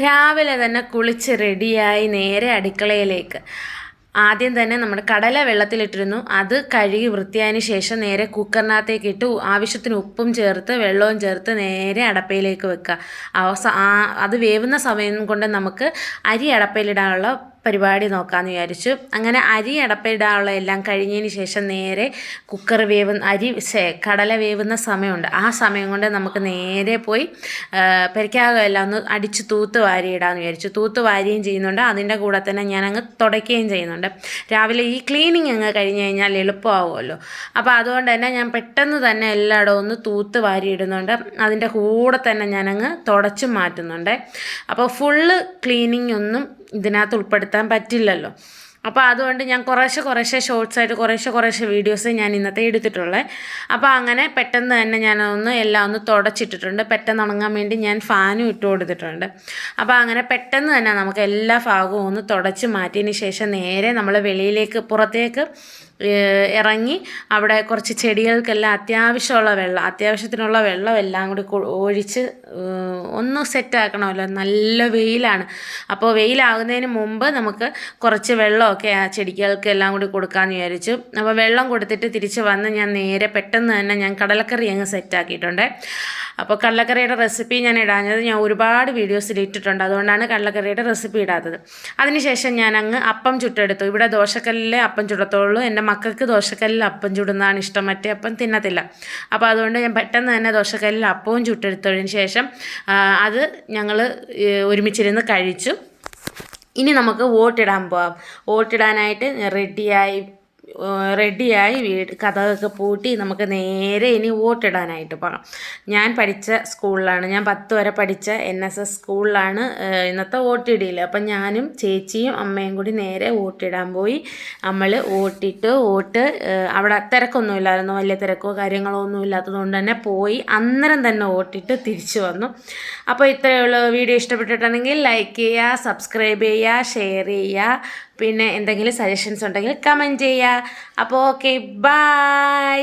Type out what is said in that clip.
രാവിലെ തന്നെ കുളിച്ച് റെഡിയായി നേരെ അടുക്കളയിലേക്ക്. ആദ്യം തന്നെ നമ്മുടെ കടല വെള്ളത്തിലിട്ടിരുന്നു. അത് കഴുകി വൃത്തിയായതിന് ശേഷം നേരെ കുക്കറിനകത്തേക്ക് ഇട്ട് ആവശ്യത്തിന് ഉപ്പും ചേർത്ത് വെള്ളവും ചേർത്ത് നേരെ അടപ്പയിലേക്ക് വെക്കുക. അത് വേവുന്ന സമയം കൊണ്ട് നമുക്ക് അരി അടപ്പയിലിടാനുള്ള പരിപാടി നോക്കാമെന്ന് വിചാരിച്ചു. അങ്ങനെ അരി അടപ്പയിടാനുള്ള എല്ലാം കഴിഞ്ഞതിന് ശേഷം നേരെ കുക്കർ കടല വേവുന്ന സമയമുണ്ട്. ആ സമയം കൊണ്ട് നമുക്ക് നേരെ പോയി പെരക്കാകെല്ലാം ഒന്ന് അടിച്ച് തൂത്ത് വാരിയിടാമെന്ന് വിചാരിച്ചു. തൂത്ത് വാരുകയും ചെയ്യുന്നുണ്ട്, അതിൻ്റെ കൂടെ തന്നെ ഞാനങ്ങ് തുടയ്ക്കുകയും ചെയ്യുന്നുണ്ട്. രാവിലെ ഈ ക്ലീനിങ് അങ്ങ് കഴിഞ്ഞ് കഴിഞ്ഞാൽ എളുപ്പമാവുമല്ലോ. അപ്പോൾ അതുകൊണ്ട് തന്നെ ഞാൻ പെട്ടെന്ന് തന്നെ എല്ലായിടവും ഒന്ന് തൂത്ത് വാരിയിടുന്നുണ്ട്. അതിൻ്റെ കൂടെ തന്നെ ഞാനങ്ങ് തുടച്ചും മാറ്റുന്നുണ്ട്. അപ്പോൾ ഫുള്ള് ക്ലീനിങ് ഒന്നും ഇതിനകത്ത് ഉൾപ്പെടുത്താൻ പറ്റില്ലല്ലോ. അപ്പോൾ അതുകൊണ്ട് ഞാൻ കുറേശ്ശെ ഷോർട്സായിട്ട് കുറേശ്ശെ വീഡിയോസ് ഞാൻ ഇന്നത്തെ എടുത്തിട്ടുള്ളത്. അപ്പോൾ അങ്ങനെ പെട്ടെന്ന് തന്നെ എല്ലാം ഒന്ന് തുടച്ചിട്ടിട്ടുണ്ട്. പെട്ടെന്ന് ഉണങ്ങാൻ വേണ്ടി ഞാൻ ഫാനും ഇട്ട് കൊടുത്തിട്ടുണ്ട്. അപ്പോൾ അങ്ങനെ പെട്ടെന്ന് തന്നെ നമുക്ക് എല്ലാ ഭാഗവും ഒന്ന് തുടച്ച് മാറ്റിയതിന് ശേഷം നേരെ നമ്മൾ പുറത്തേക്ക് ഇറങ്ങി അവിടെ കുറച്ച് ചെടികൾക്കെല്ലാം അത്യാവശ്യത്തിനുള്ള വെള്ളം എല്ലാം കൂടി ഒഴിച്ച് ഒന്ന് സെറ്റാക്കണമല്ലോ. നല്ല വെയിലാണ്. അപ്പോൾ വെയിലാകുന്നതിന് മുമ്പ് നമുക്ക് കുറച്ച് വെള്ളമൊക്കെ ആ ചെടികൾക്കെല്ലാം കൂടി കൊടുക്കാമെന്ന് വിചാരിച്ചു. അപ്പോൾ വെള്ളം കൊടുത്തിട്ട് തിരിച്ച് വന്ന് ഞാൻ നേരെ പെട്ടെന്ന് തന്നെ ഞാൻ കടലക്കറി അങ്ങ് സെറ്റാക്കിയിട്ടുണ്ട്. അപ്പോൾ കടലക്കറിയുടെ റെസിപ്പി ഞാൻ ഇടാഞ്ഞത് ഞാൻ ഒരുപാട് വീഡിയോസിൽ ഇട്ടിട്ടുണ്ട്. അതുകൊണ്ടാണ് കടലക്കറിയുടെ റെസിപ്പി ഇടാത്തത്. അതിനുശേഷം ഞാൻ അങ്ങ് അപ്പം ചുട്ടെടുത്തു. ഇവിടെ ദോശക്കല്ലിലെ അപ്പം ചുടത്തുള്ളൂ. എൻ്റെ മക്കൾക്ക് ദോശക്കല്ലിൽ അപ്പം ചുടുന്നതാണ് ഇഷ്ടം, മറ്റേ അപ്പം തിന്നത്തില്ല. അപ്പോൾ അതുകൊണ്ട് ഞാൻ പെട്ടെന്ന് തന്നെ ദോശക്കല്ലിൽ അപ്പവും ചുട്ടെടുത്തതിന് ശേഷം അത് ഞങ്ങൾ ഒരുമിച്ചിരുന്ന് കഴിച്ചു. ഇനി നമുക്ക് വോട്ടിടാൻ പോവാം. വോട്ടിടാനായിട്ട് റെഡിയായി കഥകൊക്കെ പൂട്ടി നമുക്ക് നേരെ ഇനി വോട്ടിടാനായിട്ട് പോകാം. ഞാൻ പഠിച്ച സ്കൂളിലാണ്, ഞാൻ 10 വരെ പഠിച്ച NSS സ്കൂളിലാണ് ഇന്നത്തെ വോട്ടിടിയിൽ. അപ്പം ഞാനും ചേച്ചിയും അമ്മയും കൂടി നേരെ വോട്ടിടാൻ പോയി. നമ്മൾ വോട്ട് അവിടെ തിരക്കൊന്നുമില്ലായിരുന്നു, വലിയ തിരക്കോ കാര്യങ്ങളോ ഒന്നും ഇല്ലാത്തതുകൊണ്ട് തന്നെ പോയി അന്നേരം തന്നെ വോട്ടിട്ട് തിരിച്ചു വന്നു. അപ്പോൾ ഇത്രയുള്ള വീഡിയോ ഇഷ്ടപ്പെട്ടിട്ടുണ്ടെങ്കിൽ ലൈക്ക് ചെയ്യുക, സബ്സ്ക്രൈബ് ചെയ്യുക, ഷെയർ ചെയ്യുക. പിന്നെ എന്തെങ്കിലും സജഷൻസ് ഉണ്ടെങ്കിൽ കമൻറ്റ് ചെയ്യുക. അപ്പോൾ ഓക്കെ, ബൈ.